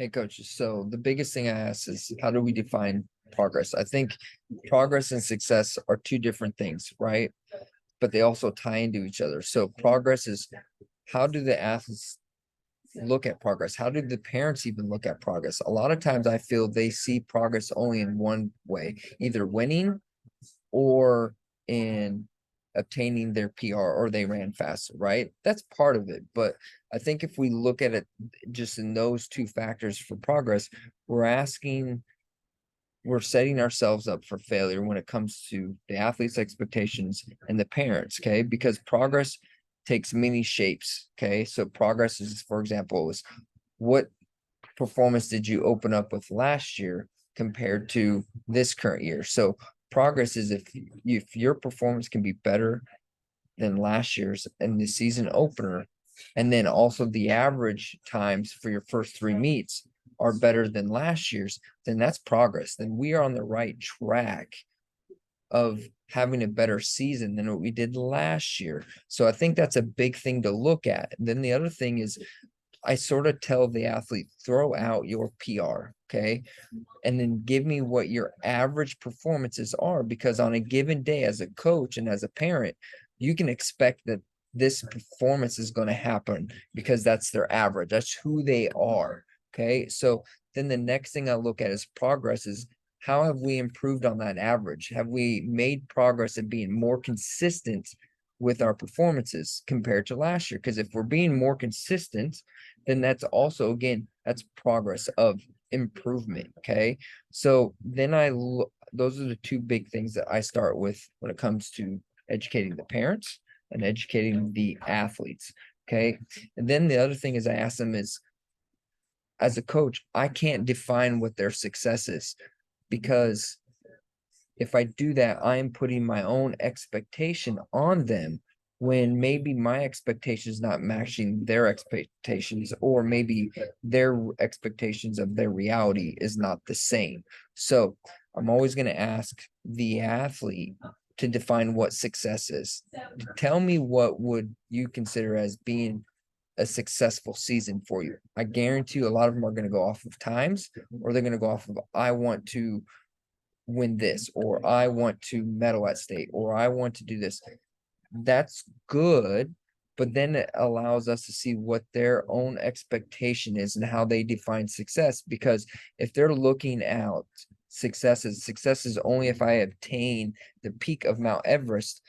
Hey, coaches. So the biggest thing I ask is how do we define progress? I think progress and success are two different things, right? But they also tie into each other. So progress is how do the athletes look at progress? How do the parents even look at progress? A lot of times I feel they see progress only in one way, either winning or in obtaining their PR or they ran faster, right? That's part of it. But I think if we look at it just in those two factors for progress, we're asking, we're setting ourselves up for failure when it comes to the athlete's expectations and the parents, okay? Because progress takes many shapes, okay? So progress is, for example, is what performance did you open up with last year compared to this current year? So progress is if your performance can be better than last year's in the season opener, and then also the average times for your first three meets are better than last year's, then that's progress. Then we are on the right track of having a better season than what we did last year. So I think that's a big thing to look at. And then the other thing is I sort of tell the athlete, throw out your PR, okay? And then give me what your average performances are, because on a given day, as a coach and as a parent, you can expect that this performance is going to happen because that's their average. That's who they are. Okay. So then the next thing I look at is progress is how have we improved on that average? Have we made progress in being more consistent with our performances compared to last year? Because if we're being more consistent, then that's also, again, that's progress of improvement. Okay. So then those are the two big things that I start with when it comes to educating the parents and educating the athletes. Okay. And then the other thing is I ask them is, as a coach, I can't define what their success is, because if I do that, I am putting my own expectation on them when maybe my expectations not matching their expectations, or maybe their expectations of their reality is not the same. So I'm always going to ask the athlete to define what success is. Tell me what would you consider as being a successful season for you. I guarantee you a lot of them are going to go off of times, or they're going to go off of I want to win this, or I want to medal at state, or I want to do this. That's good, but then it allows us to see what their own expectation is and how they define success. Because if they're looking out success is only if I obtain the peak of Mount Everest,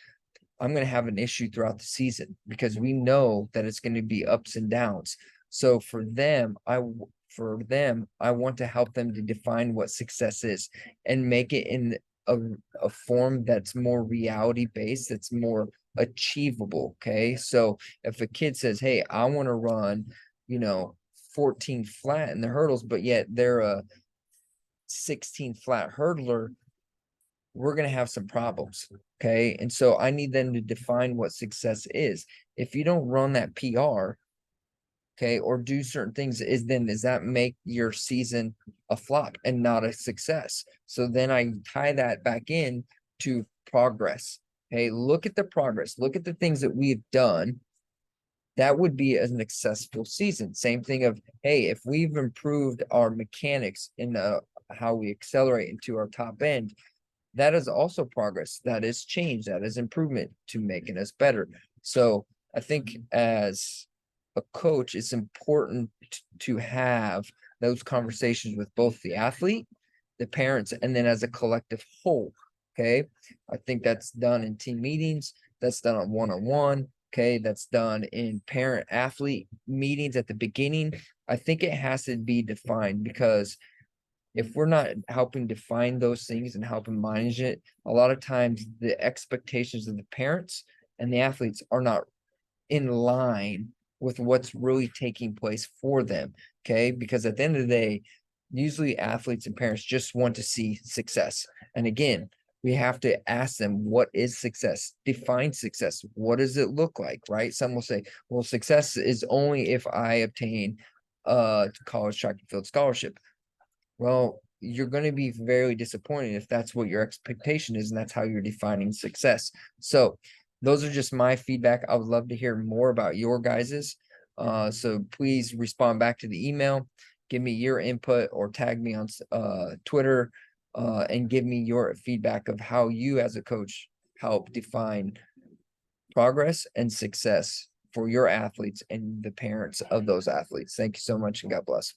I'm going to have an issue throughout the season, because we know that it's going to be ups and downs. So for them, I want to help them to define what success is and make it in a, a form that's more reality based, that's more achievable. Okay. So if a kid says, hey, I want to run, 14 flat in the hurdles, but yet they're a 16 flat hurdler, we're going to have some problems. Okay. And so I need them to define what success is. If you don't run that PR, okay, or do certain things, does that make your season a flop and not a success? So then I tie that back in to progress. Hey, look at the progress, look at the things that we've done. That would be an successful season. Same thing of, hey, if we've improved our mechanics in how we accelerate into our top end, that is also progress. That is change. That is improvement to making us better. So I think as a coach, it's important to have those conversations with both the athlete, the parents, and then as a collective whole. Okay. I think that's done in team meetings. That's done on one-on-one. Okay. That's done in parent athlete meetings at the beginning. I think it has to be defined, because if we're not helping define those things and helping manage it, a lot of times the expectations of the parents and the athletes are not in line with what's really taking place for them. Okay. Because at the end of the day, usually athletes and parents just want to see success. And again, we have to ask them, what is success? Define success. What does it look like? Right. Some will say, well, success is only if I obtain a college track and field scholarship. Well, you're going to be very disappointed if that's what your expectation is and that's how you're defining success. So those are just my feedback. I would love to hear more about your guys's. So please respond back to the email. give me your input or tag me on Twitter, and give me your feedback of how you as a coach help define progress and success for your athletes and the parents of those athletes. Thank you so much and God bless.